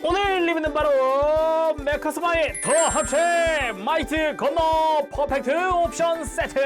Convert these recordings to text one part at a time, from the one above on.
오늘 리뷰는 바로 메카스마의 더 합체 마이트 건너 퍼펙트 옵션 세트.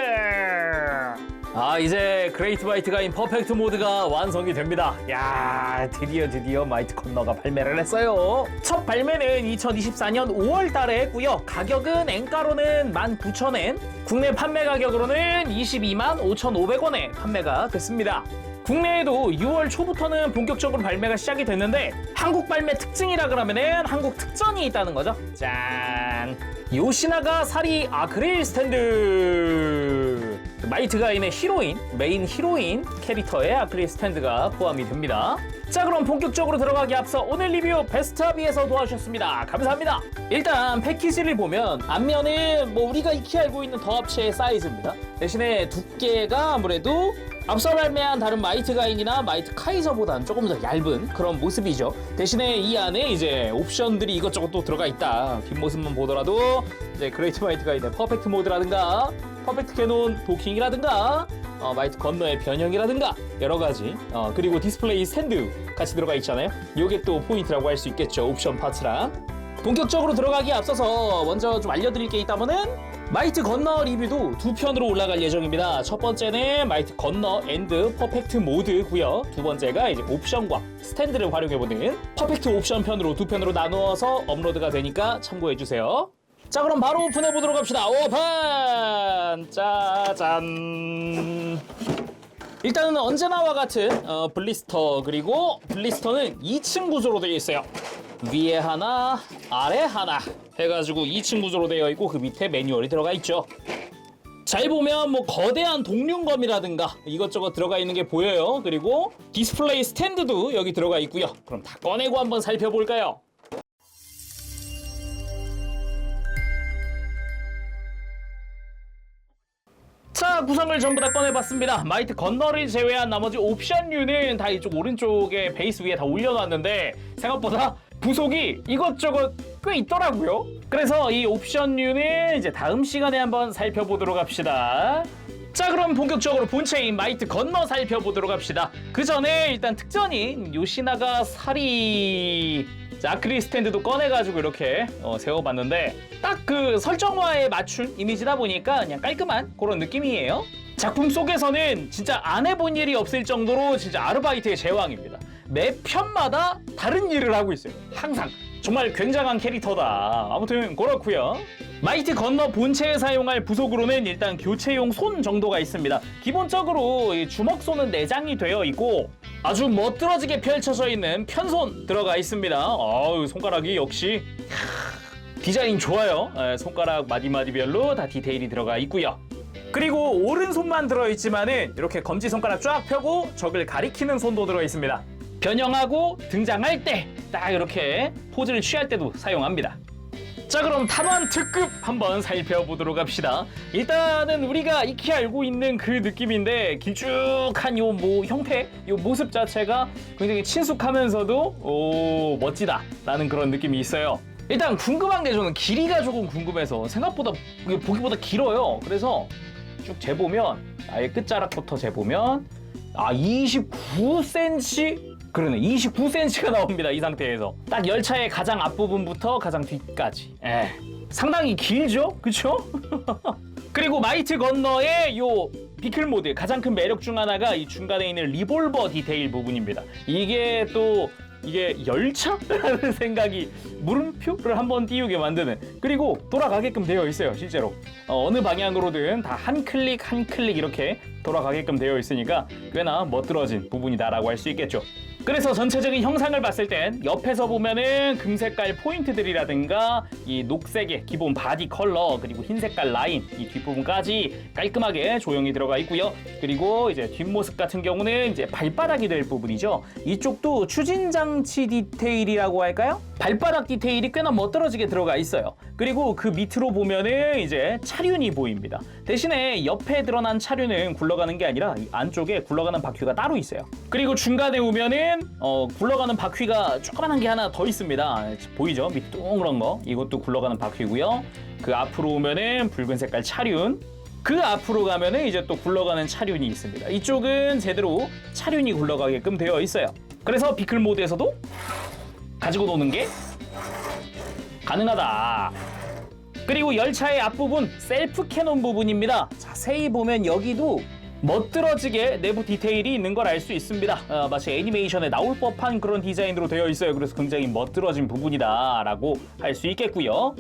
이제 그레이트 마이트 가인 퍼펙트 모드가 완성이 됩니다. 야, 드디어 마이트 건너가 발매를 했어요. 첫 발매는 2024년 5월 달에 했고요. 가격은 엔가로는 19,000엔, 국내 판매 가격으로는 225,500원에 판매가 됐습니다. 국내에도 6월 초부터는 본격적으로 발매가 시작이 됐는데, 한국 발매 특징이라 그러면은 한국 특전이 있다는 거죠. 짠! 요시나가 사리 아크릴 스탠드. 마이트 가인의 히로인, 메인 히로인 캐릭터의 아크릴 스탠드가 포함이 됩니다. 자, 그럼 본격적으로 들어가기 앞서 오늘 리뷰 베스트합의에서 도와주셨습니다. 감사합니다. 일단 패키지를 보면 앞면은 우리가 익히 알고 있는 더 합체의 사이즈입니다. 대신에 두께가 아무래도 앞서 발매한 다른 마이트 가인이나 마이트 카이저보다는 조금 더 얇은 그런 모습이죠. 대신에 이 안에 이제 옵션들이 이것저것 또 들어가 있다. 뒷모습만 보더라도 이제 그레이트 마이트 가인의 퍼펙트 모드라든가 퍼펙트 캐논 도킹이라든가 마이트 건너의 변형이라든가 여러가지, 그리고 디스플레이 스탠드 같이 들어가 있잖아요. 요게 또 포인트라고 할 수 있겠죠. 옵션 파츠랑. 본격적으로 들어가기에 앞서서 먼저 좀 알려드릴 게 있다면은 마이트 건너 리뷰도 두 편으로 올라갈 예정입니다. 첫 번째는 마이트 건너 앤드 퍼펙트 모드고요. 두 번째가 이제 옵션과 스탠드를 활용해보는 퍼펙트 옵션 편으로 두 편으로 나누어서 업로드가 되니까 참고해주세요. 자, 그럼 바로 오픈해보도록 합시다. 오픈! 짜잔! 일단은 언제나와 같은 블리스터, 그리고 블리스터는 2층 구조로 되어 있어요. 위에 하나, 아래 하나 해가지고 2층 구조로 되어 있고, 그 밑에 매뉴얼이 들어가 있죠. 잘 보면 거대한 동륜검이라든가 이것저것 들어가 있는 게 보여요. 그리고 디스플레이 스탠드도 여기 들어가 있고요. 그럼 다 꺼내고 한번 살펴볼까요? 자, 구성을 전부 다 꺼내봤습니다. 마이트 건너를 제외한 나머지 옵션류는 다 이쪽 오른쪽에 베이스 위에 다 올려놨는데, 생각보다 부속이 이것저것 꽤 있더라고요. 그래서 이 옵션류는 이제 다음 시간에 한번 살펴보도록 합시다. 자, 그럼 본격적으로 본체인 마이트 건너 살펴보도록 합시다. 그 전에 일단 특전인 요시나가 사리 아크릴 스탠드도 꺼내가지고 이렇게 세워봤는데, 딱 그 설정화에 맞춘 이미지다 보니까 그냥 깔끔한 그런 느낌이에요. 작품 속에서는 진짜 안 해본 일이 없을 정도로 진짜 아르바이트의 제왕입니다. 매 편마다 다른 일을 하고 있어요. 항상. 정말 굉장한 캐릭터다. 아무튼 그렇고요. 마이트 건너 본체에 사용할 부속으로는 일단 교체용 손 정도가 있습니다. 기본적으로 주먹손은 내장이 되어 있고 아주 멋들어지게 펼쳐져 있는 편손 들어가 있습니다. 손가락이 역시 디자인 좋아요. 손가락 마디마디별로 다 디테일이 들어가 있고요. 그리고 오른손만 들어있지만은 이렇게 검지손가락 쫙 펴고 적을 가리키는 손도 들어있습니다. 변형하고 등장할 때 딱 이렇게 포즈를 취할 때도 사용합니다. 자, 그럼 탄환 특급 한번 살펴보도록 합시다. 일단은 우리가 익히 알고 있는 그 느낌인데, 길쭉한 요 형태, 요 모습 자체가 굉장히 친숙하면서도 멋지다 라는 그런 느낌이 있어요. 일단 궁금한 게, 저는 길이가 조금 궁금해서 생각보다 보기보다 길어요. 그래서 쭉 재보면, 아예 끝자락부터 재보면 29cm? 그러네, 29cm가 나옵니다. 이 상태에서 딱 열차의 가장 앞부분부터 가장 뒤까지. 상당히 길죠? 그쵸? 그리고 마이트 건너의 요 비클 모드 가장 큰 매력 중 하나가 이 중간에 있는 리볼버 디테일 부분입니다. 이게 열차라는 생각이 물음표를 한번 띄우게 만드는, 그리고 돌아가게끔 되어 있어요. 실제로 어느 방향으로든 다 한 클릭 한 클릭 이렇게 돌아가게끔 되어 있으니까 꽤나 멋들어진 부분이다라고 할 수 있겠죠. 그래서 전체적인 형상을 봤을 땐 옆에서 보면은 금색깔 포인트들이라든가 이 녹색의 기본 바디 컬러, 그리고 흰색깔 라인, 이 뒷부분까지 깔끔하게 조형이 들어가 있고요. 그리고 이제 뒷모습 같은 경우는 이제 발바닥이 될 부분이죠. 이쪽도 추진장치 디테일이라고 할까요? 발바닥 디테일이 꽤나 멋들어지게 들어가 있어요. 그리고 그 밑으로 보면은 이제 차륜이 보입니다. 대신에 옆에 드러난 차륜은 굴러가는 게 아니라 이 안쪽에 굴러가는 바퀴가 따로 있어요. 그리고 중간에 오면은 굴러가는 바퀴가 조그만한 게 하나 더 있습니다. 보이죠? 밑 동그란 거. 이것도 굴러가는 바퀴고요. 그 앞으로 오면은 붉은 색깔 차륜. 그 앞으로 가면은 이제 또 굴러가는 차륜이 있습니다. 이쪽은 제대로 차륜이 굴러가게끔 되어 있어요. 그래서 비클 모드에서도 가지고 노는 게 가능하다. 그리고 열차의 앞부분 셀프 캐논 부분입니다. 자세히 보면 여기도 멋들어지게 내부 디테일이 있는 걸 알 수 있습니다. 마치 애니메이션에 나올 법한 그런 디자인으로 되어 있어요. 그래서 굉장히 멋들어진 부분이다 라고 할 수 있겠고요.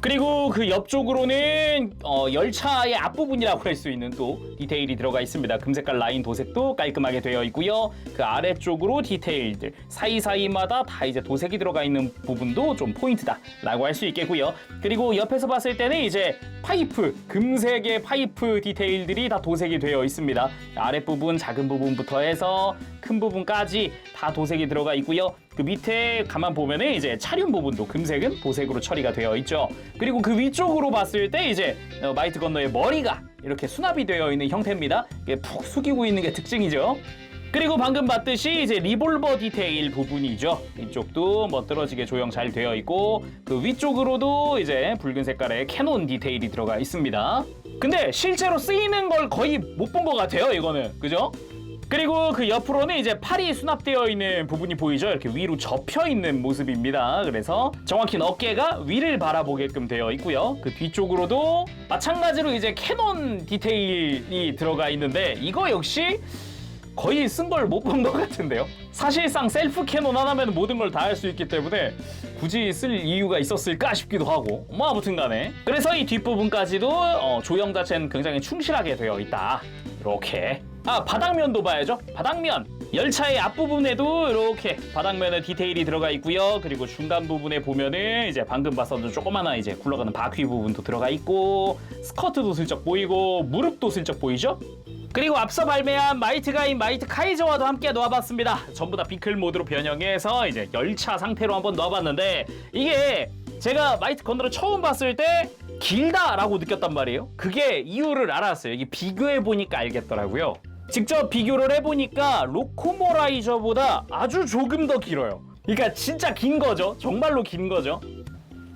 그리고 그 옆쪽으로는 열차의 앞부분이라고 할 수 있는 또 디테일이 들어가 있습니다. 금색깔 라인 도색도 깔끔하게 되어 있고요. 그 아래쪽으로 디테일들 사이사이마다 다 이제 도색이 들어가 있는 부분도 좀 포인트다 라고 할 수 있겠고요. 그리고 옆에서 봤을 때는 이제 파이프, 금색의 파이프 디테일들이 다 도색이 되어 있습니다. 아랫부분 작은 부분부터 해서 큰 부분까지 다 도색이 들어가 있고요. 그 밑에 가만 보면은 이제 차륜 부분도 금색은 도색으로 처리가 되어 있죠. 그리고 그 위쪽으로 봤을 때 이제 마이트 건너의 머리가 이렇게 수납이 되어 있는 형태입니다. 이게 푹 숙이고 있는 게 특징이죠. 그리고 방금 봤듯이 이제 리볼버 디테일 부분이죠. 이쪽도 멋들어지게 조형 잘 되어 있고 그 위쪽으로도 이제 붉은 색깔의 캐논 디테일이 들어가 있습니다. 근데 실제로 쓰이는 걸 거의 못 본 것 같아요, 이거는. 그죠? 그리고 그 옆으로는 이제 팔이 수납되어 있는 부분이 보이죠? 이렇게 위로 접혀 있는 모습입니다. 그래서 정확히 어깨가 위를 바라보게끔 되어 있고요. 그 뒤쪽으로도 마찬가지로 이제 캐논 디테일이 들어가 있는데 이거 역시 거의 쓴 걸 못 본 것 같은데요. 사실상 셀프 캐논 하나면 모든 걸 다 할 수 있기 때문에 굳이 쓸 이유가 있었을까 싶기도 하고 뭐 아무튼 간에 그래서 이 뒷부분까지도 조형 자체는 굉장히 충실하게 되어 있다. 이렇게 바닥면도 봐야죠. 바닥면 열차의 앞부분에도 이렇게 바닥면에 디테일이 들어가 있고요. 그리고 중간 부분에 보면은 이제 방금 봤었던 조그마한 이제 굴러가는 바퀴 부분도 들어가 있고 스커트도 슬쩍 보이고 무릎도 슬쩍 보이죠. 그리고 앞서 발매한 마이트 가인 마이트 카이저와도 함께 놓아봤습니다. 전부 다 비클 모드로 변형해서 이제 열차 상태로 한번 놓아봤는데 이게 제가 마이트 건너를 처음 봤을 때 길다라고 느꼈단 말이에요. 그게 이유를 알았어요. 이게 비교해보니까 알겠더라고요. 직접 비교를 해보니까 로코모라이저보다 아주 조금 더 길어요. 그러니까 진짜 긴 거죠. 정말로 긴 거죠.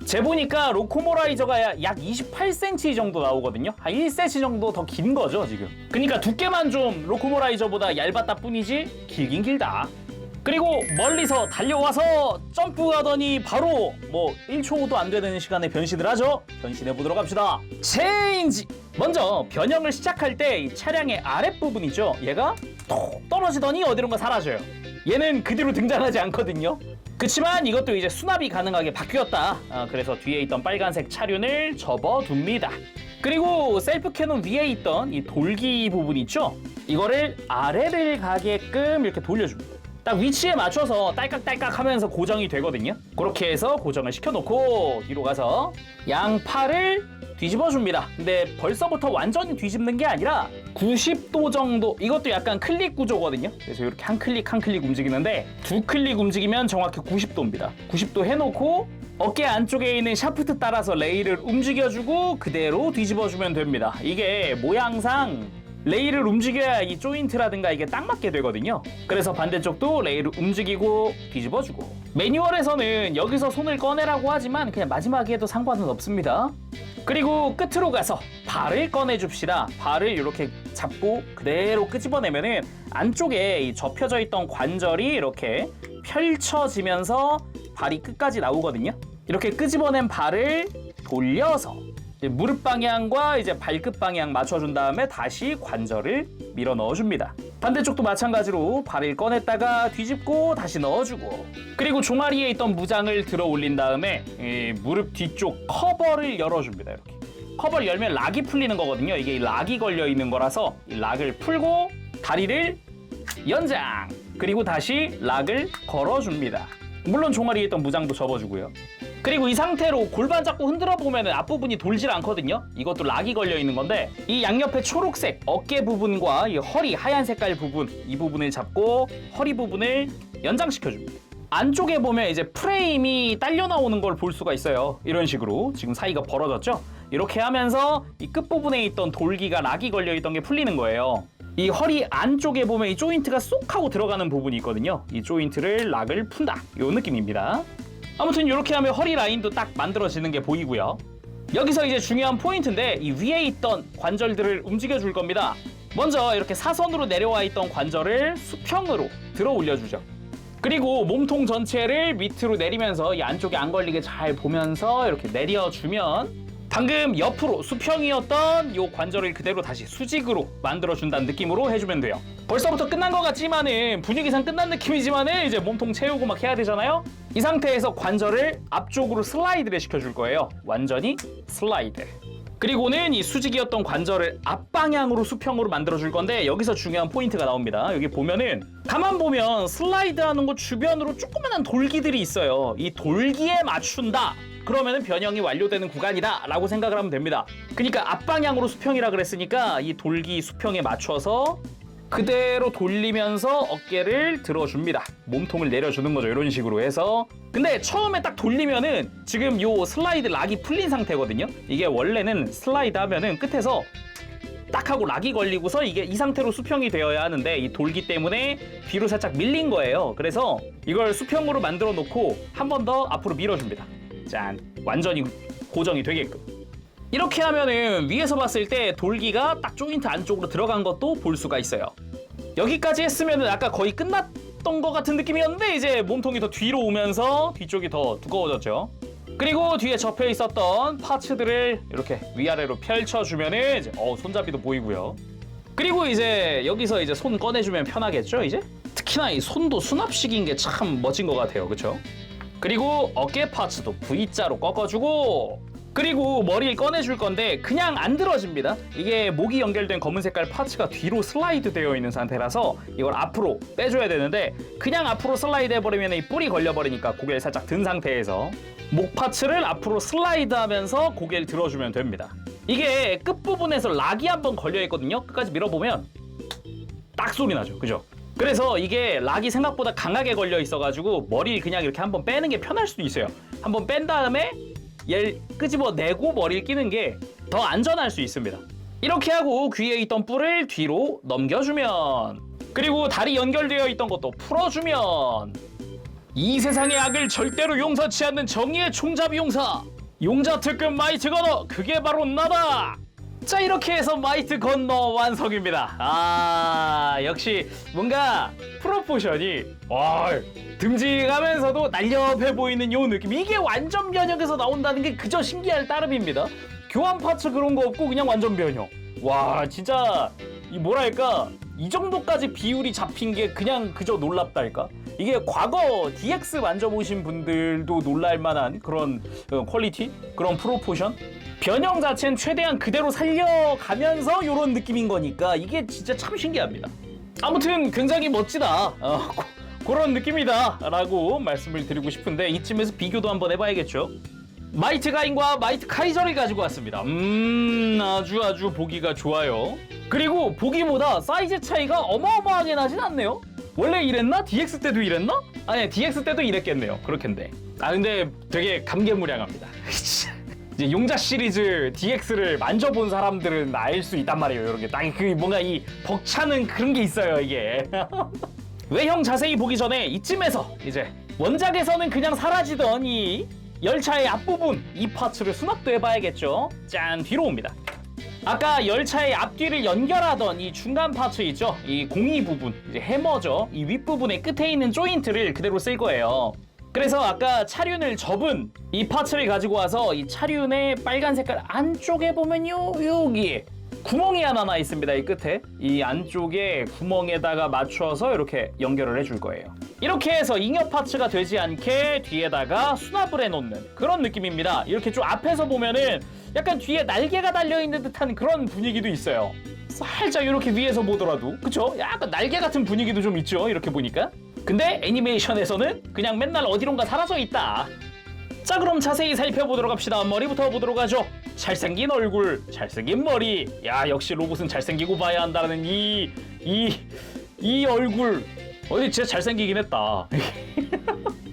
재보니까 로코모라이저가 약 28cm 정도 나오거든요. 한 1cm 정도 더 긴 거죠, 지금. 그러니까 두께만 좀 로코모라이저보다 얇았다 뿐이지 길긴 길다. 그리고 멀리서 달려와서 점프하더니 바로 뭐 1초도 안 되는 시간에 변신을 하죠. 변신해보도록 합시다. 체인지! 먼저 변형을 시작할 때 이 차량의 아랫부분이죠. 얘가 톡 떨어지더니 어디론가 사라져요. 얘는 그대로 등장하지 않거든요. 그치만 이것도 이제 수납이 가능하게 바뀌었다. 그래서 뒤에 있던 빨간색 차륜을 접어둡니다. 그리고 셀프 캐논 위에 있던 이 돌기 부분 있죠? 이거를 아래를 가게끔 이렇게 돌려줍니다. 딱 위치에 맞춰서 딸깍딸깍 하면서 고정이 되거든요. 그렇게 해서 고정을 시켜놓고 뒤로 가서 양팔을 뒤집어 줍니다. 근데 벌써부터 완전히 뒤집는 게 아니라 90도 정도, 이것도 약간 클릭 구조거든요. 그래서 이렇게 한 클릭 한 클릭 움직이는데 두 클릭 움직이면 정확히 90도입니다. 90도 해놓고 어깨 안쪽에 있는 샤프트 따라서 레일을 움직여주고 그대로 뒤집어주면 됩니다. 이게 모양상 레일을 움직여야 이 조인트라든가 이게 딱 맞게 되거든요. 그래서 반대쪽도 레일을 움직이고 뒤집어주고. 매뉴얼에서는 여기서 손을 꺼내라고 하지만 그냥 마지막에 해도 상관은 없습니다. 그리고 끝으로 가서 발을 꺼내줍시다. 발을 이렇게 잡고 그대로 끄집어내면은 안쪽에 이 접혀져 있던 관절이 이렇게 펼쳐지면서 발이 끝까지 나오거든요. 이렇게 끄집어낸 발을 돌려서 무릎 방향과 이제 발끝 방향 맞춰준 다음에 다시 관절을 밀어 넣어줍니다. 반대쪽도 마찬가지로 발을 꺼냈다가 뒤집고 다시 넣어주고, 그리고 종아리에 있던 무장을 들어 올린 다음에 이 무릎 뒤쪽 커버를 열어줍니다. 이렇게 커버를 열면 락이 풀리는 거거든요. 이게 락이 걸려 있는 거라서 이 락을 풀고 다리를 연장, 그리고 다시 락을 걸어줍니다. 물론 종아리에 있던 무장도 접어주고요. 그리고 이 상태로 골반 잡고 흔들어 보면 앞부분이 돌질 않거든요. 이것도 락이 걸려 있는 건데 이 양옆에 초록색 어깨 부분과 이 허리 하얀 색깔 부분, 이 부분을 잡고 허리 부분을 연장시켜 줍니다. 안쪽에 보면 이제 프레임이 딸려 나오는 걸 볼 수가 있어요. 이런 식으로 지금 사이가 벌어졌죠. 이렇게 하면서 이 끝부분에 있던 돌기가 락이 걸려 있던 게 풀리는 거예요. 이 허리 안쪽에 보면 이 조인트가 쏙 하고 들어가는 부분이 있거든요. 이 조인트를 락을 푼다, 요 느낌입니다. 아무튼 이렇게 하면 허리 라인도 딱 만들어지는 게 보이고요. 여기서 이제 중요한 포인트인데 이 위에 있던 관절들을 움직여 줄 겁니다. 먼저 이렇게 사선으로 내려와 있던 관절을 수평으로 들어 올려주죠. 그리고 몸통 전체를 밑으로 내리면서 이 안쪽에 안 걸리게 잘 보면서 이렇게 내려주면 방금 옆으로 수평이었던 이 관절을 그대로 다시 수직으로 만들어준다는 느낌으로 해주면 돼요. 벌써부터 끝난 것 같지만은 분위기상 끝난 느낌이지만은 이제 몸통 채우고 막 해야 되잖아요. 이 상태에서 관절을 앞쪽으로 슬라이드를 시켜줄 거예요. 완전히 슬라이드. 그리고는 이 수직이었던 관절을 앞방향으로 수평으로 만들어줄 건데 여기서 중요한 포인트가 나옵니다. 여기 보면은 가만 보면 슬라이드 하는 거 주변으로 조그만한 돌기들이 있어요. 이 돌기에 맞춘다. 그러면은 변형이 완료되는 구간이다 라고 생각을 하면 됩니다. 그러니까 앞방향으로 수평이라 그랬으니까 이 돌기 수평에 맞춰서 그대로 돌리면서 어깨를 들어줍니다. 몸통을 내려주는 거죠. 이런 식으로 해서. 근데 처음에 딱 돌리면은 지금 요 슬라이드 락이 풀린 상태거든요. 이게 원래는 슬라이드 하면은 끝에서 딱 하고 락이 걸리고서 이게 이 상태로 수평이 되어야 하는데 이 돌기 때문에 뒤로 살짝 밀린 거예요. 그래서 이걸 수평으로 만들어 놓고 한 번 더 앞으로 밀어줍니다. 짠, 완전히 고정이 되게끔. 이렇게 하면은 위에서 봤을 때 돌기가 딱 조인트 안쪽으로 들어간 것도 볼 수가 있어요. 여기까지 했으면은 아까 거의 끝났던 것 같은 느낌이었는데 이제 몸통이 더 뒤로 오면서 뒤쪽이 더 두꺼워졌죠. 그리고 뒤에 접혀 있었던 파츠들을 이렇게 위아래로 펼쳐주면은 이제 손잡이도 보이고요. 그리고 이제 여기서 이제 손 꺼내주면 편하겠죠, 이제? 특히나 이 손도 수납식인 게 참 멋진 것 같아요, 그쵸? 그리고 어깨 파츠도 V자로 꺾어주고, 그리고 머리를 꺼내줄 건데 그냥 안 들어집니다. 이게 목이 연결된 검은 색깔 파츠가 뒤로 슬라이드 되어 있는 상태라서 이걸 앞으로 빼줘야 되는데 그냥 앞으로 슬라이드 해버리면 이 뿔이 걸려버리니까 고개를 살짝 든 상태에서 목 파츠를 앞으로 슬라이드 하면서 고개를 들어주면 됩니다. 이게 끝부분에서 락이 한번 걸려있거든요. 끝까지 밀어보면 딱 소리 나죠, 그죠? 그래서 이게 락이 생각보다 강하게 걸려 있어가지고 머리를 그냥 이렇게 한번 빼는 게 편할 수도 있어요. 한번 뺀 다음에 얘를 끄집어내고 머리를 끼는 게 더 안전할 수 있습니다. 이렇게 하고 귀에 있던 뿔을 뒤로 넘겨주면, 그리고 다리 연결되어 있던 것도 풀어주면, 이 세상의 악을 절대로 용서치 않는 정의의 총잡이 용사, 용자 특급 마이트 건너, 그게 바로 나다. 자, 이렇게 해서 마이트 건너 완성입니다. 역시 뭔가 프로포션이 듬직하면서도 날렵해 보이는 요 느낌, 이게 완전 변형에서 나온다는 게 그저 신기할 따름입니다. 교환 파츠 그런 거 없고 그냥 완전 변형. 와, 진짜 이 뭐랄까, 이 정도까지 비율이 잡힌 게 그냥 그저 놀랍달까. 이게 과거 DX 만져보신 분들도 놀랄 만한 그런 퀄리티, 그런 프로포션. 변형 자체는 최대한 그대로 살려가면서 이런 느낌인 거니까 이게 진짜 참 신기합니다. 아무튼 굉장히 멋지다, 그런 느낌이다 라고 말씀을 드리고 싶은데 이쯤에서 비교도 한번 해봐야겠죠. 마이트 가인과 마이트 카이저를 가지고 왔습니다. 아주 보기가 좋아요. 그리고 보기보다 사이즈 차이가 어마어마하게 나진 않네요. 원래 이랬나? DX 때도 이랬나? 아니, DX 때도 이랬겠네요. 그렇겠네. 근데 되게 감개무량합니다. 이제 용자 시리즈 DX를 만져본 사람들은 알 수 있단 말이에요. 이런 게 딱 뭔가 이 벅차는 그런 게 있어요, 이게. 외형 자세히 보기 전에 이쯤에서 이제 원작에서는 그냥 사라지던 이 열차의 앞부분, 이 파츠를 수납도 해봐야겠죠. 짠, 뒤로 옵니다. 아까 열차의 앞뒤를 연결하던 이 중간 파츠 있죠? 이 공이 부분, 이제 해머죠. 이 윗부분의 끝에 있는 조인트를 그대로 쓸 거예요. 그래서 아까 차륜을 접은 이 파츠를 가지고 와서 이 차륜의 빨간 색깔 안쪽에 보면요, 여기 구멍이 하나 나 있습니다. 이 끝에 이 안쪽에 구멍에다가 맞춰서 이렇게 연결을 해줄 거예요. 이렇게 해서 잉여 파츠가 되지 않게 뒤에다가 수납을 해놓는 그런 느낌입니다. 이렇게 좀 앞에서 보면은 약간 뒤에 날개가 달려있는 듯한 그런 분위기도 있어요. 살짝 이렇게 위에서 보더라도, 그쵸? 약간 날개 같은 분위기도 좀 있죠, 이렇게 보니까. 근데 애니메이션에서는 그냥 맨날 어디론가 사라져 있다. 자, 그럼 자세히 살펴보도록 합시다. 머리부터 보도록 하죠. 잘생긴 얼굴, 잘생긴 머리. 야, 역시 로봇은 잘생기고 봐야 한다는 이 얼굴. 진짜 잘생기긴 했다.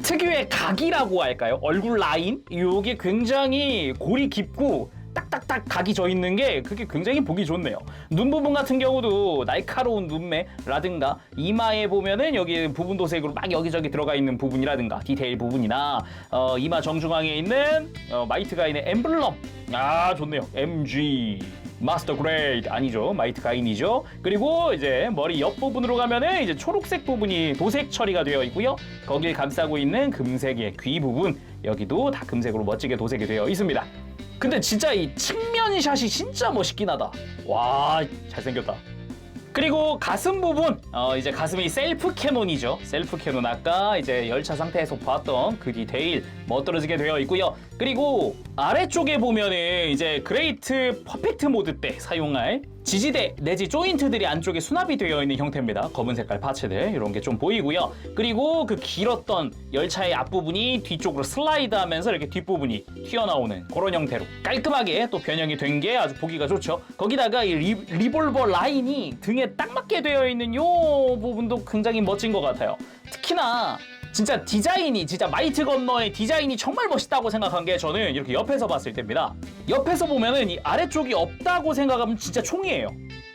특유의 각이라고 할까요? 얼굴 라인? 이게 굉장히 골이 깊고 딱딱딱 각이 져 있는 게 그게 굉장히 보기 좋네요. 눈 부분 같은 경우도 날카로운 눈매라든가 이마에 보면은 여기 부분 도색으로 막 여기저기 들어가 있는 부분이라든가 디테일 부분이나 이마 정중앙에 있는 마이트 가인의 엠블럼. 좋네요. MG. 마스터 그레이드 아니죠. 마이트 가인이죠. 그리고 이제 머리 옆부분으로 가면은 이제 초록색 부분이 도색 처리가 되어 있고요. 거길 감싸고 있는 금색의 귀 부분 여기도 다 금색으로 멋지게 도색이 되어 있습니다. 근데 진짜 이 측면샷이 진짜 멋있긴 하다. 와, 잘생겼다. 그리고 가슴 부분, 이제 가슴이 셀프 캐논이죠. 셀프 캐논 아까 이제 열차 상태에서 봤던 그 디테일 멋들어지게 되어 있고요. 그리고 아래쪽에 보면은 이제 그레이트 퍼펙트 모드 때 사용할 지지대 내지 조인트들이 안쪽에 수납이 되어 있는 형태입니다. 검은 색깔 파츠들 이런 게 좀 보이고요. 그리고 그 길었던 열차의 앞부분이 뒤쪽으로 슬라이드하면서 이렇게 뒷부분이 튀어나오는 그런 형태로 깔끔하게 또 변형이 된 게 아주 보기가 좋죠. 거기다가 이 리볼버 라인이 등에 딱 맞게 되어 있는 요 부분도 굉장히 멋진 것 같아요. 특히나 진짜 디자인이 진짜 마이트 건너의 디자인이 정말 멋있다고 생각한 게 저는 이렇게 옆에서 봤을 때입니다. 옆에서 보면은 이 아래쪽이 없다고 생각하면 진짜 총이에요.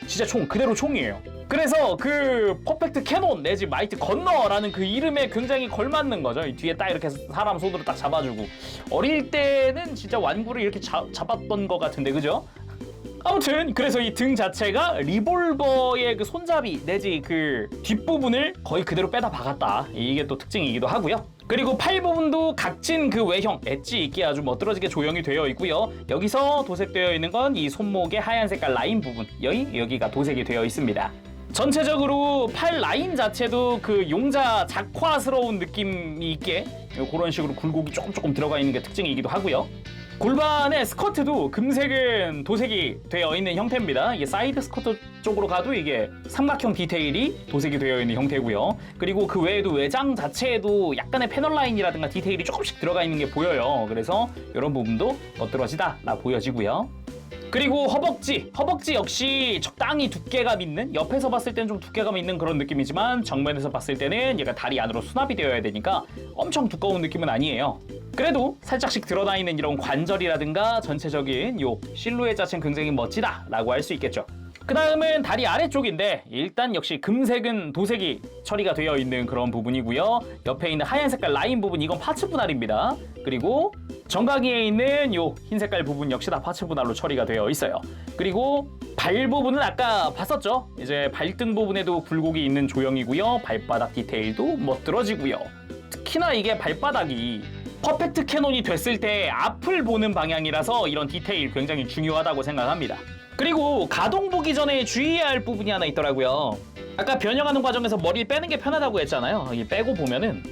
진짜 총, 그대로 총이에요. 그래서 그 퍼펙트 캐논 내지 마이트 건너라는 그 이름에 굉장히 걸맞는 거죠. 이 뒤에 딱 이렇게 사람 손으로 딱 잡아주고 어릴 때는 진짜 완구를 이렇게 잡았던 것 같은데 그죠? 아무튼 그래서 이 등 자체가 리볼버의 그 손잡이 내지 그 뒷부분을 거의 그대로 빼다 박았다. 이게 또 특징이기도 하고요. 그리고 팔 부분도 각진 그 외형 엣지 있게 아주 멋들어지게 조형이 되어 있고요. 여기서 도색되어 있는 건 이 손목의 하얀 색깔 라인 부분 여기가 도색이 되어 있습니다. 전체적으로 팔 라인 자체도 그 용자 작화스러운 느낌이 있게 그런 식으로 굴곡이 조금 들어가 있는 게 특징이기도 하고요. 골반의 스커트도 금색은 도색이 되어 있는 형태입니다. 이게 사이드 스커트 쪽으로 가도 이게 삼각형 디테일이 도색이 되어 있는 형태고요. 그리고 그 외에도 외장 자체에도 약간의 패널 라인이라든가 디테일이 조금씩 들어가 있는 게 보여요. 그래서 이런 부분도 멋들어지다 보여지고요. 그리고 허벅지 역시 적당히 두께감 있는, 옆에서 봤을 때는 좀 두께감 있는 그런 느낌이지만 정면에서 봤을 때는 얘가 다리 안으로 수납이 되어야 되니까 엄청 두꺼운 느낌은 아니에요. 그래도 살짝씩 드러나 있는 이런 관절이라든가 전체적인 요 실루엣 자체는 굉장히 멋지다라고 할 수 있겠죠. 그 다음은 다리 아래쪽인데 일단 역시 금색은 도색이 처리가 되어 있는 그런 부분이고요. 옆에 있는 하얀 색깔 라인 부분 이건 파츠 분할입니다. 그리고 정강이에 있는 요 흰 색깔 부분 역시 다 파츠 분할로 처리가 되어 있어요. 그리고 발 부분은 아까 봤었죠? 이제 발등 부분에도 굴곡이 있는 조형이고요. 발바닥 디테일도 멋들어지고요. 특히나 이게 발바닥이 퍼펙트 캐논이 됐을 때 앞을 보는 방향이라서 이런 디테일 굉장히 중요하다고 생각합니다. 그리고 가동 보기 전에 주의해야 할 부분이 하나 있더라고요. 아까 변형하는 과정에서 머리를 빼는 게 편하다고 했잖아요. 이 빼고 보면은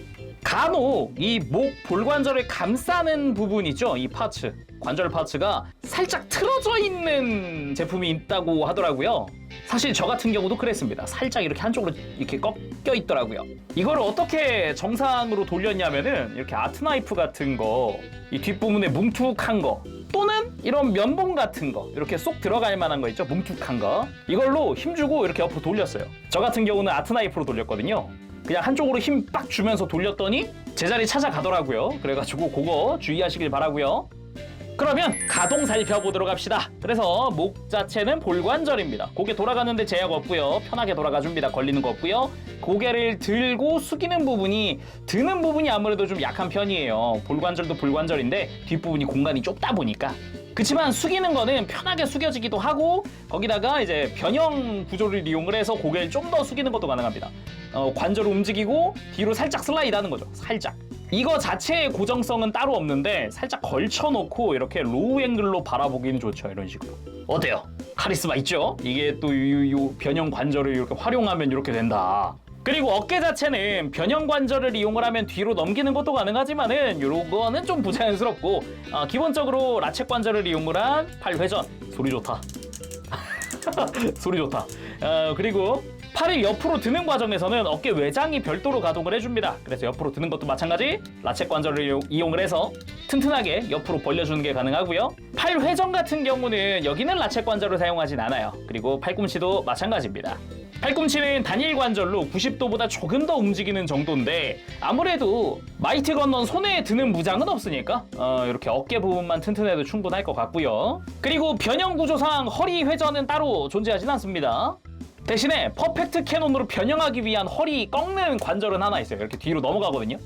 간혹 이 목 볼관절을 감싸는 부분 있죠? 이 파츠, 관절 파츠가 살짝 틀어져 있는 제품이 있다고 하더라고요. 사실 저 같은 경우도 그랬습니다. 살짝 이렇게 한쪽으로 이렇게 꺾여 있더라고요. 이걸 어떻게 정상으로 돌렸냐면은 이렇게 아트나이프 같은 거, 이 뒷부분에 뭉툭한 거 또는 이런 면봉 같은 거 이렇게 쏙 들어갈 만한 거 있죠? 뭉툭한 거 이걸로 힘주고 이렇게 옆으로 돌렸어요. 저 같은 경우는 아트나이프로 돌렸거든요. 그냥 한쪽으로 힘 빡 주면서 돌렸더니 제자리 찾아가더라고요. 그래가지고 그거 주의하시길 바라고요. 그러면 가동 살펴보도록 합시다. 그래서 목 자체는 볼관절입니다. 고개 돌아가는데 제약 없고요. 편하게 돌아가줍니다. 걸리는 거 없고요. 고개를 들고 숙이는 부분이, 드는 부분이 아무래도 좀 약한 편이에요. 볼관절도 볼관절인데 뒷부분이 공간이 좁다 보니까. 그치만 숙이는 거는 편하게 숙여지기도 하고 거기다가 이제 변형 구조를 이용을 해서 고개를 좀 더 숙이는 것도 가능합니다. 관절을 움직이고 뒤로 살짝 슬라이드 하는 거죠. 살짝. 이거 자체의 고정성은 따로 없는데 살짝 걸쳐놓고 이렇게 로우 앵글로 바라보기는 좋죠. 이런 식으로. 어때요? 카리스마 있죠? 이게 또 요 변형 관절을 이렇게 활용하면 이렇게 된다. 그리고 어깨 자체는 변형 관절을 이용을 하면 뒤로 넘기는 것도 가능하지만은 요거는 좀 부자연스럽고 기본적으로 라쳇 관절을 이용을 한 팔 회전. 소리 좋다. 소리 좋다. 그리고 팔을 옆으로 드는 과정에서는 어깨 외장이 별도로 가동을 해줍니다. 그래서 옆으로 드는 것도 마찬가지 라쳇 관절을 이용을 해서 튼튼하게 옆으로 벌려주는 게 가능하고요. 팔 회전 같은 경우는 여기는 라쳇 관절을 사용하진 않아요. 그리고 팔꿈치도 마찬가지입니다. 팔꿈치는 단일 관절로 90도보다 조금 더 움직이는 정도인데 아무래도 마이트 건넌 손에 드는 무장은 없으니까 이렇게 어깨 부분만 튼튼해도 충분할 것 같고요. 그리고 변형 구조상 허리 회전은 따로 존재하진 않습니다. 대신에 퍼펙트 캐논으로 변형하기 위한 허리 꺾는 관절은 하나 있어요. 이렇게 뒤로 넘어가거든요.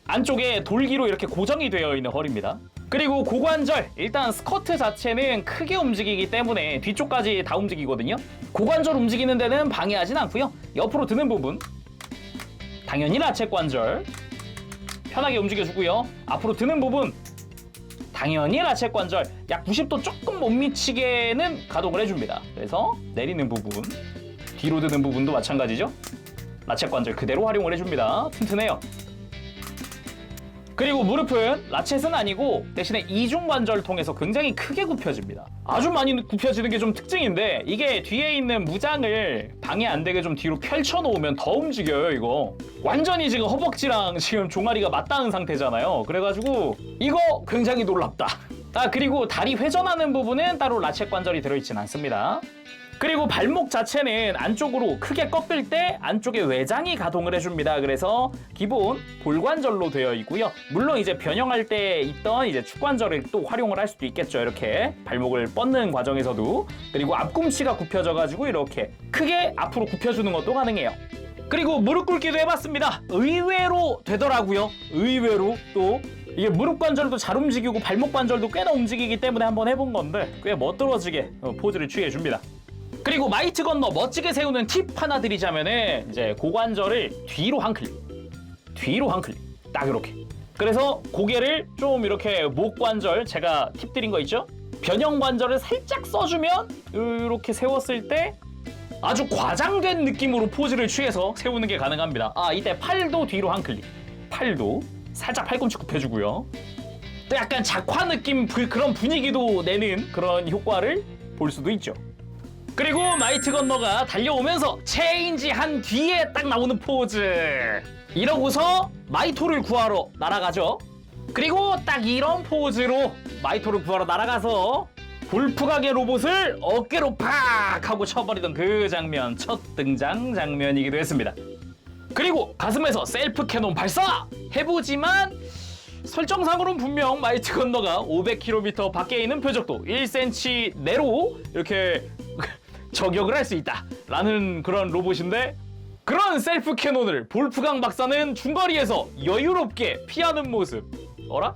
안쪽에 돌기로 이렇게 고정이 되어 있는 허리입니다. 그리고 고관절, 일단 스커트 자체는 크게 움직이기 때문에 뒤쪽까지 다 움직이거든요. 고관절 움직이는 데는 방해하진 않고요. 옆으로 드는 부분, 당연히 라쳇 관절 편하게 움직여주고요. 앞으로 드는 부분, 당연히 라쳇 관절 약 90도 조금 못 미치게는 가동을 해줍니다. 그래서 내리는 부분, 뒤로 드는 부분도 마찬가지죠. 라쳇 관절 그대로 활용을 해줍니다. 튼튼해요. 그리고 무릎은 라쳇은 아니고 대신에 이중관절을 통해서 굉장히 크게 굽혀집니다. 아주 많이 굽혀지는 게 좀 특징인데, 이게 뒤에 있는 무장을 방해 안 되게 좀 뒤로 펼쳐 놓으면 더 움직여요. 이거 완전히 지금 허벅지랑 지금 종아리가 맞닿은 상태잖아요. 그래가지고 이거 굉장히 놀랍다. 그리고 다리 회전하는 부분은 따로 라쳇 관절이 들어있진 않습니다. 그리고 발목 자체는 안쪽으로 크게 꺾을 때 안쪽에 외장이 가동을 해줍니다. 그래서 기본 골관절로 되어 있고요. 물론 이제 변형할 때 있던 이제 축관절을 또 활용을 할 수도 있겠죠. 이렇게 발목을 뻗는 과정에서도. 그리고 앞꿈치가 굽혀져가지고 이렇게 크게 앞으로 굽혀주는 것도 가능해요. 그리고 무릎 꿇기도 해봤습니다. 의외로 되더라고요. 의외로 또 이게 무릎 관절도 잘 움직이고 발목 관절도 꽤나 움직이기 때문에 한번 해본 건데 꽤 멋들어지게 포즈를 취해줍니다. 그리고 마이트 건너 멋지게 세우는 팁 하나 드리자면은 이제 고관절을 뒤로 한 클릭, 뒤로 한 클릭, 딱 이렇게. 그래서 고개를 좀 이렇게 목 관절, 제가 팁 드린 거 있죠? 변형 관절을 살짝 써주면 이렇게 세웠을 때 아주 과장된 느낌으로 포즈를 취해서 세우는 게 가능합니다. 이때 팔도 뒤로 한 클릭, 팔도 살짝 팔꿈치 굽혀주고요. 또 약간 작화 느낌 그런 분위기도 내는 그런 효과를 볼 수도 있죠. 그리고 마이트 건너가 달려오면서 체인지 한 뒤에 딱 나오는 포즈, 이러고서 마이토를 구하러 날아가죠. 그리고 딱 이런 포즈로 마이토를 구하러 날아가서 골프가게 로봇을 어깨로 팍 하고 쳐버리던 그 장면, 첫 등장 장면이기도 했습니다. 그리고 가슴에서 셀프 캐논 발사 해보지만 설정상으로는 분명 마이트 건너가 500km 밖에 있는 표적도 1cm 내로 이렇게 저격을 할 수 있다 라는 그런 로봇인데, 그런 셀프 캐논을 볼프강 박사는 중거리에서 여유롭게 피하는 모습, 어라?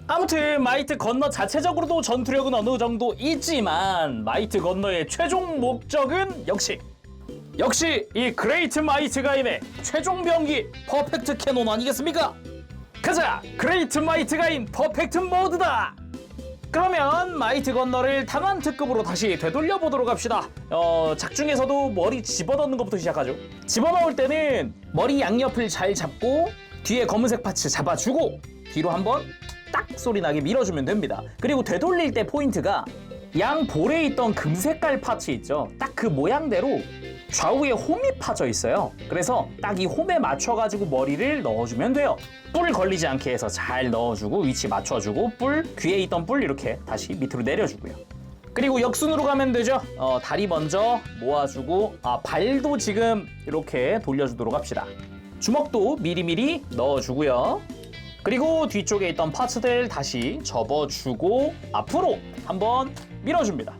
아무튼 마이트 건너 자체적으로도 전투력은 어느 정도 있지만 마이트 건너의 최종 목적은 역시 이 그레이트 마이트 가인의 최종 병기 퍼펙트 캐논 아니겠습니까? 가자! 그레이트 마이트 가인 퍼펙트 모드다! 그러면 마이트 건너를 탄환 특급으로 다시 되돌려 보도록 합시다. 작중에서도 머리 집어넣는 것부터 시작하죠. 집어넣을 때는 머리 양옆을 잘 잡고 뒤에 검은색 파츠 잡아주고 뒤로 한번 딱 소리 나게 밀어주면 됩니다. 그리고 되돌릴 때 포인트가 양 볼에 있던 금색깔 파츠 있죠. 딱 그 모양대로 좌우에 홈이 파져 있어요. 그래서 딱 이 홈에 맞춰가지고 머리를 넣어주면 돼요. 뿔 걸리지 않게 해서 잘 넣어주고 위치 맞춰주고 뿔, 귀에 있던 뿔 이렇게 다시 밑으로 내려주고요. 그리고 역순으로 가면 되죠. 다리 먼저 모아주고 발도 지금 이렇게 돌려주도록 합시다. 주먹도 미리미리 넣어주고요. 그리고 뒤쪽에 있던 파츠들 다시 접어주고 앞으로 한번 밀어줍니다.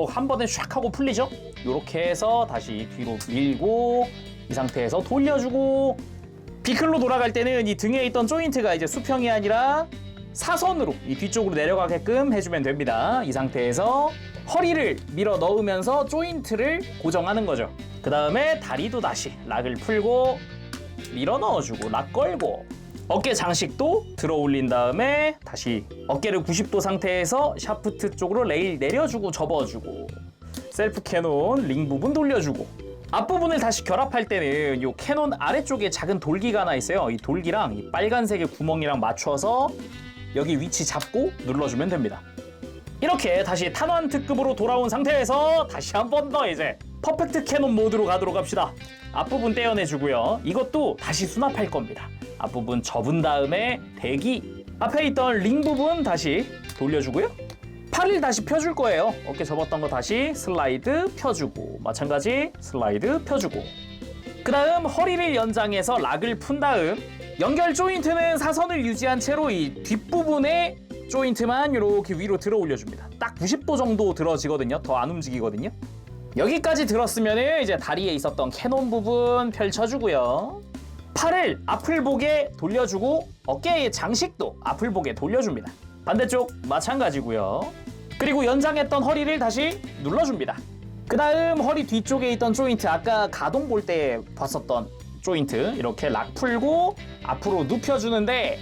한 번에 샥 하고 풀리죠? 이렇게 해서 다시 뒤로 밀고 이 상태에서 돌려주고, 비클로 돌아갈 때는 이 등에 있던 조인트가 이제 수평이 아니라 사선으로 이 뒤쪽으로 내려가게끔 해주면 됩니다. 이 상태에서 허리를 밀어 넣으면서 조인트를 고정하는 거죠. 그 다음에 다리도 다시 락을 풀고 밀어 넣어주고 락 걸고 어깨 장식도 들어 올린 다음에 다시 어깨를 90도 상태에서 샤프트 쪽으로 레일 내려주고 접어주고 셀프 캐논 링 부분 돌려주고, 앞부분을 다시 결합할 때는 이 캐논 아래쪽에 작은 돌기가 하나 있어요. 이 돌기랑 이 빨간색의 구멍이랑 맞춰서 여기 위치 잡고 눌러주면 됩니다. 이렇게 다시 탄환 특급으로 돌아온 상태에서 다시 한 번 더 이제 퍼펙트 캐논 모드로 가도록 합시다. 앞부분 떼어내주고요. 이것도 다시 수납할 겁니다. 앞부분 접은 다음에 대기, 앞에 있던 링 부분 다시 돌려주고요. 팔을 다시 펴줄 거예요. 어깨 접었던 거 다시 슬라이드 펴주고, 마찬가지 슬라이드 펴주고, 그 다음 허리를 연장해서 락을 푼 다음 연결 조인트는 사선을 유지한 채로 이 뒷부분에 조인트만 이렇게 위로 들어 올려줍니다. 딱 90도 정도 들어지거든요. 더 안 움직이거든요. 여기까지 들었으면 이제 다리에 있었던 캐논 부분 펼쳐주고요. 팔을 앞을 보게 돌려주고 어깨의 장식도 앞을 보게 돌려줍니다. 반대쪽 마찬가지고요. 그리고 연장했던 허리를 다시 눌러줍니다. 그 다음 허리 뒤쪽에 있던 조인트, 아까 가동 볼 때 봤었던 조인트 이렇게 락 풀고 앞으로 눕혀주는데,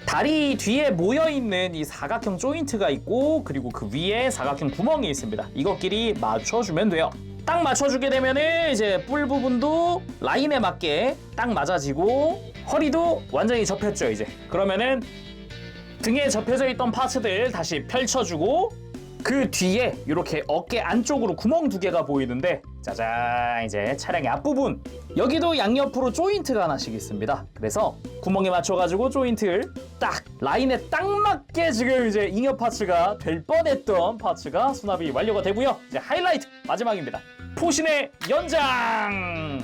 다리 뒤에 모여있는 이 사각형 조인트가 있고 그리고 그 위에 사각형 구멍이 있습니다. 이것끼리 맞춰주면 돼요. 딱 맞춰주게 되면은 이제 뿔 부분도 라인에 맞게 딱 맞아지고 허리도 완전히 접혔죠. 이제 그러면은 등에 접혀져 있던 파츠들 다시 펼쳐주고, 그 뒤에 이렇게 어깨 안쪽으로 구멍 2개가 보이는데, 짜잔, 이제 차량의 앞부분 여기도 양옆으로 조인트가 하나씩 있습니다. 그래서 구멍에 맞춰가지고 조인트를 딱 라인에 딱 맞게 지금 이제 잉여 파츠가 될 뻔했던 파츠가 수납이 완료가 되고요. 이제 하이라이트 마지막입니다. 포신의 연장.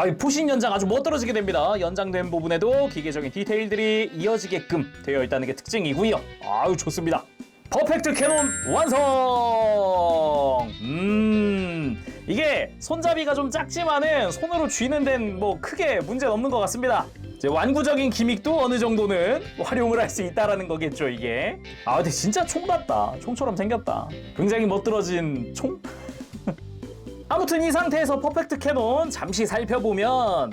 이 포신 연장 아주 멋들어지게 됩니다. 연장된 부분에도 기계적인 디테일들이 이어지게끔 되어 있다는 게 특징이고요. 아유, 좋습니다. 퍼펙트 캐논 완성! 이게 손잡이가 좀 작지만은 손으로 쥐는 데는 뭐 크게 문제는 없는 것 같습니다. 이제 완구적인 기믹도 어느 정도는 활용을 할 수 있다라는 거겠죠, 이게. 근데 진짜 총 같다. 총처럼 생겼다. 굉장히 멋들어진 총? 아무튼 이 상태에서 퍼펙트 캐논 잠시 살펴보면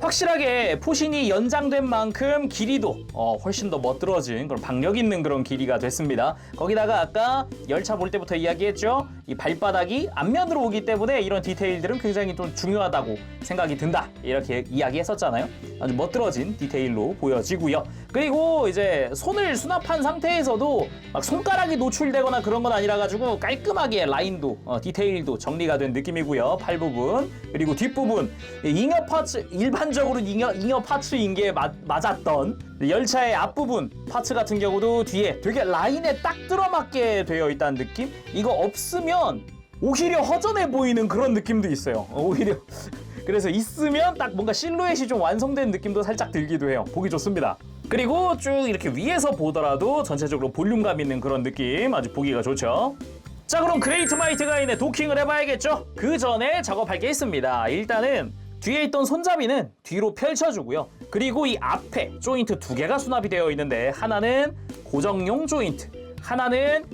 확실하게 포신이 연장된 만큼 길이도 훨씬 더 멋들어진 그런 박력 있는 그런 길이가 됐습니다. 거기다가 아까 열차 볼 때부터 이야기했죠. 이 발바닥이 앞면으로 오기 때문에 이런 디테일들은 굉장히 좀 중요하다고 생각이 든다. 이렇게 이야기했었잖아요. 아주 멋들어진 디테일로 보여지고요. 그리고 이제 손을 수납한 상태에서도 막 손가락이 노출되거나 그런 건 아니라 가지고 깔끔하게 라인도 디테일도 정리가 된 느낌이고요. 팔 부분 그리고 뒷부분 잉여 파츠, 일반적으로 잉여 파츠인 게 맞았던 열차의 앞부분 파츠 같은 경우도 뒤에 되게 라인에 딱 들어맞게 되어 있다는 느낌? 이거 없으면 오히려 허전해 보이는 그런 느낌도 있어요. 오히려 그래서 있으면 딱 뭔가 실루엣이 좀 완성된 느낌도 살짝 들기도 해요. 보기 좋습니다. 그리고 쭉 이렇게 위에서 보더라도 전체적으로 볼륨감 있는 그런 느낌, 아주 보기가 좋죠. 자, 그럼 그레이트 마이트 가인에 도킹을 해봐야겠죠? 그 전에 작업할 게 있습니다. 일단은 뒤에 있던 손잡이는 뒤로 펼쳐주고요. 그리고 이 앞에 조인트 2개가 수납이 되어 있는데, 하나는 고정용 조인트, 하나는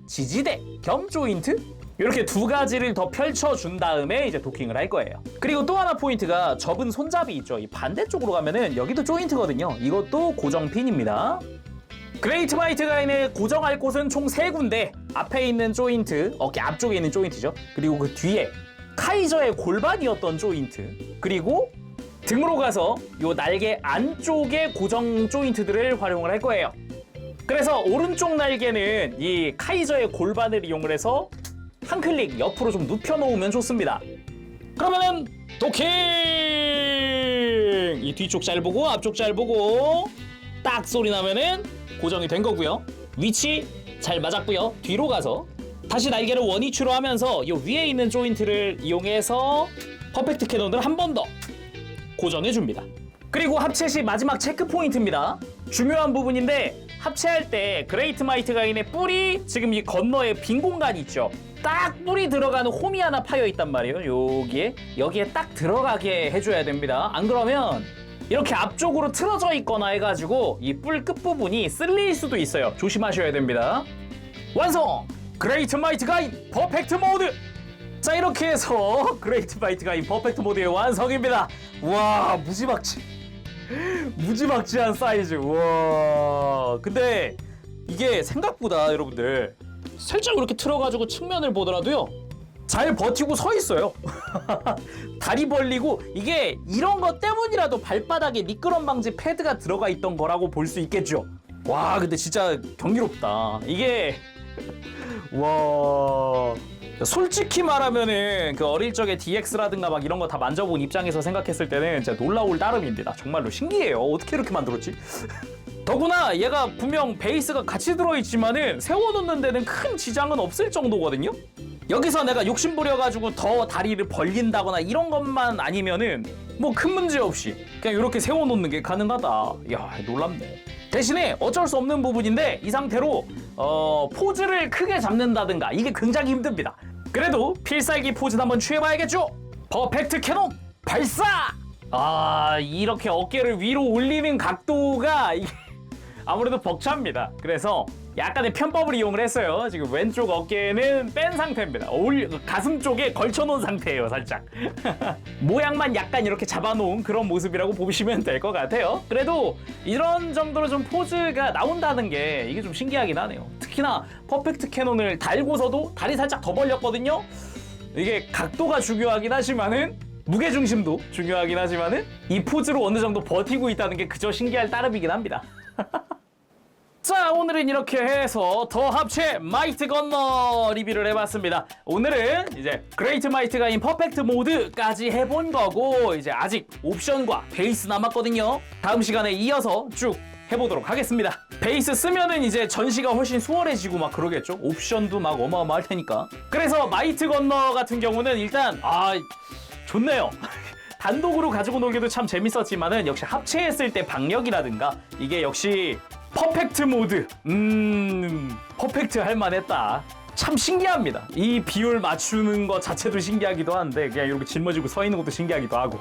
지지대 겸 조인트, 이렇게 2가지를 더 펼쳐준 다음에 이제 도킹을 할 거예요. 그리고 또 하나 포인트가 접은 손잡이 있죠. 이 반대쪽으로 가면은 여기도 조인트거든요. 이것도 고정핀입니다. 그레이트 마이트 가인에 고정할 곳은 총 3군데, 앞에 있는 조인트, 어깨 앞쪽에 있는 조인트죠. 그리고 그 뒤에 카이저의 골반이었던 조인트, 그리고 등으로 가서 요 날개 안쪽에 고정 조인트들을 활용을 할 거예요. 그래서 오른쪽 날개는 이 카이저의 골반을 이용을 해서 한 클릭 옆으로 좀 눕혀 놓으면 좋습니다. 그러면은 도킹! 이 뒤쪽 잘 보고 앞쪽 잘 보고 딱 소리 나면은 고정이 된 거고요. 위치 잘 맞았고요. 뒤로 가서 다시 날개를 원위치로 하면서 이 위에 있는 조인트를 이용해서 퍼펙트 캐논을 한 번 더 고정해 줍니다. 그리고 합체 시 마지막 체크 포인트입니다. 중요한 부분인데, 합체할 때 그레이트 마이트 가인의 뿔이 지금 이 건너에 빈 공간이 있죠. 딱 뿔이 들어가는 홈이 하나 파여 있단 말이에요. 여기에 딱 들어가게 해줘야 됩니다. 안 그러면 이렇게 앞쪽으로 틀어져 있거나 해가지고 이 뿔 끝부분이 쓸릴 수도 있어요. 조심하셔야 됩니다. 완성! 그레이트 마이트 가인 퍼펙트 모드! 자, 이렇게 해서 그레이트 마이트 가인 퍼펙트 모드의 완성입니다. 와, 무지막지한 사이즈. 와, 근데 이게 생각보다 여러분들 살짝 이렇게 틀어가지고 측면을 보더라도요, 잘 버티고 서 있어요. 다리 벌리고, 이게 이런 것 때문이라도 발바닥에 미끄럼 방지 패드가 들어가 있던 거라고 볼 수 있겠죠. 와, 근데 진짜 경이롭다. 이게 와, 솔직히 말하면은 그 어릴 적에 DX라든가 막 이런 거 다 만져본 입장에서 생각했을 때는 진짜 놀라울 따름입니다. 정말로 신기해요. 어떻게 이렇게 만들었지? 더구나 얘가 분명 베이스가 같이 들어있지만은 세워놓는 데는 큰 지장은 없을 정도거든요. 여기서 내가 욕심 부려가지고 더 다리를 벌린다거나 이런 것만 아니면은 뭐 큰 문제 없이 그냥 이렇게 세워놓는 게 가능하다. 이야, 놀랍네. 대신에 어쩔 수 없는 부분인데, 이 상태로 포즈를 크게 잡는다든가 이게 굉장히 힘듭니다. 그래도 필살기 포즈 한번 취해봐야겠죠. 퍼펙트 캐논 발사! 이렇게 어깨를 위로 올리는 각도가 이게 아무래도 벅찹니다. 그래서 약간의 편법을 이용을 했어요. 지금 왼쪽 어깨는 뺀 상태입니다. 가슴 쪽에 걸쳐놓은 상태예요, 살짝. 모양만 약간 이렇게 잡아놓은 그런 모습이라고 보시면 될 것 같아요. 그래도 이런 정도로 좀 포즈가 나온다는 게 이게 좀 신기하긴 하네요. 특히나 퍼펙트 캐논을 달고서도 다리 살짝 더 벌렸거든요. 이게 각도가 중요하긴 하지만은 무게중심도 중요하긴 하지만은 이 포즈로 어느 정도 버티고 있다는 게 그저 신기할 따름이긴 합니다. 자, 오늘은 이렇게 해서 더 합체 마이트 건너 리뷰를 해봤습니다. 오늘은 이제 그레이트 마이트가 인 퍼펙트 모드까지 해본 거고, 이제 아직 옵션과 베이스 남았거든요. 다음 시간에 이어서 쭉 해보도록 하겠습니다. 베이스 쓰면은 이제 전시가 훨씬 수월해지고 막 그러겠죠? 옵션도 막 어마어마할 테니까. 그래서 마이트 건너 같은 경우는 일단 좋네요. 단독으로 가지고 놀기도 참 재밌었지만은 역시 합체했을 때 박력이라든가 이게 역시 퍼펙트 모드 퍼펙트 할 만했다. 참 신기합니다. 이 비율 맞추는 것 자체도 신기하기도 한데 그냥 이렇게 짊어지고 서 있는 것도 신기하기도 하고.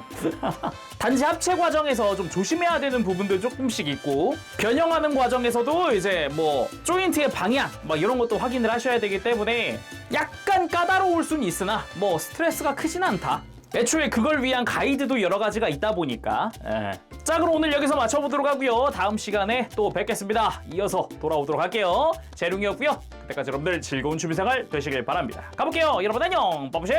단지 합체 과정에서 좀 조심해야 되는 부분도 조금씩 있고, 변형하는 과정에서도 이제 뭐 조인트의 방향 막 이런 것도 확인을 하셔야 되기 때문에 약간 까다로울 수는 있으나 뭐 스트레스가 크진 않다. 애초에 그걸 위한 가이드도 여러 가지가 있다 보니까. 자, 그럼 오늘 여기서 마쳐보도록 하고요. 다음 시간에 또 뵙겠습니다. 이어서 돌아오도록 할게요. 재룡이었고요. 그때까지 여러분들 즐거운 취미생활 되시길 바랍니다. 가볼게요. 여러분 안녕. 빠부쉐.